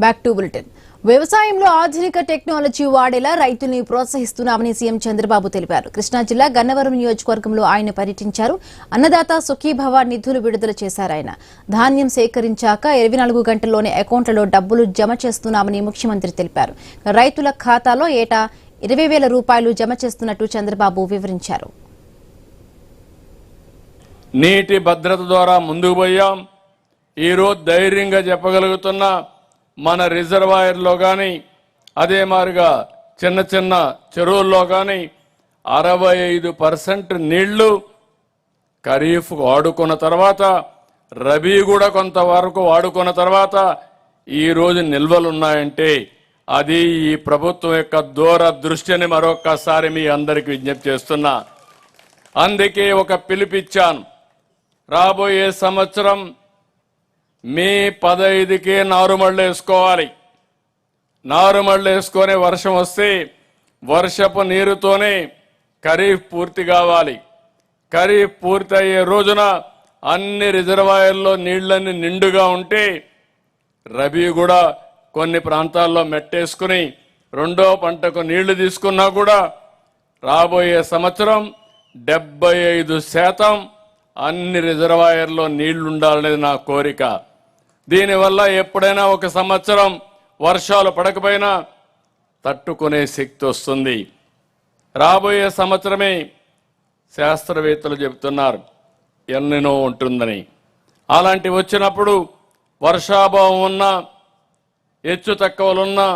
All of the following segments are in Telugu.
Back to bulletin. వ్యవసాయంలో ఆధునిక టెక్నాలజీ వాడేలా రైతుల్ని ప్రోత్సహిస్తున్నామని సీఎం చంద్రబాబు తెలిపారు. కృష్ణా జిల్లా గన్నవరం నియోజకవర్గంలో ఆయన పర్యటించారు. అన్నదాత సుఖీభవ నిధులు విడుదల చేశారు. ఆయన ధాన్యం సేకరించాక 24 గంటల్లోనే అకౌంట్లలో డబ్బులు జమ చేస్తున్నామని ముఖ్యమంత్రి తెలిపారు. రైతుల ఖాతాలో ఏటా 20,000 రూపాయలు జమ చేస్తున్నట్టు చంద్రబాబు వివరించారు. నీటి భద్రత ద్వారా ముందుకు పోయాం. ఈరోజు ధైర్యంగా చెప్పగలుగుతున్న మన రిజర్వాయర్లో కానీ అదే మాదిరిగా చిన్న చిన్న చెరువుల్లో కానీ 65% నీళ్లు ఖరీఫ్ వాడుకున్న తర్వాత, రబీ కూడా కొంతవరకు వాడుకున్న తర్వాత ఈరోజు నిల్వలున్నాయంటే అది ఈ ప్రభుత్వం యొక్క దూరదృష్టిని మరొక్కసారి మీ అందరికీ విజ్ఞప్తి చేస్తున్నా. అందుకే ఒక పిలుపిచ్చాను. రాబోయే సంవత్సరం మే 15కే నారుమళ్ళు వేసుకోవాలి. నారుమళ్ళు వేసుకొని వర్షం వస్తే వర్షపు నీరుతోనే ఖరీఫ్ పూర్తి కావాలి. ఖరీఫ్ పూర్తి అయ్యే రోజున అన్ని రిజర్వాయర్లో నీళ్లన్నీ నిండుగా ఉంటే రబీ కూడా కొన్ని ప్రాంతాల్లో మెట్టేసుకుని రెండో పంటకు నీళ్లు తీసుకున్నా కూడా రాబోయే సంవత్సరం 75% అన్ని రిజర్వాయర్లో నీళ్లు ఉండాలనేది నా కోరిక. దీనివల్ల ఎప్పుడైనా ఒక సంవత్సరం వర్షాలు పడకపోయినా తట్టుకునే శక్తి వస్తుంది. రాబోయే సంవత్సరమే శాస్త్రవేత్తలు చెబుతున్నారు ఎల్నినో ఉంటుందని. అలాంటి వచ్చినప్పుడు వర్షాభావం ఉన్నా, హెచ్చు తక్కువలున్నా,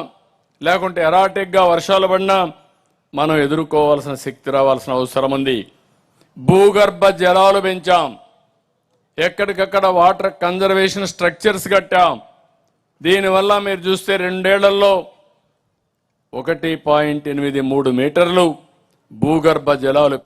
లేకుంటే ఎరాటిక్గా వర్షాలు పడినా మనం ఎదుర్కోవాల్సిన శక్తి రావాల్సిన అవసరం ఉంది. భూగర్భ జలాలు పెంచాం. ఎక్కడికక్కడ వాటర్ కన్జర్వేషన్ స్ట్రక్చర్స్ కట్టాం. దీనివల్ల మీరు చూస్తే 2 ఏళ్లలో 1.83 మీటర్లు భూగర్భ జలాలు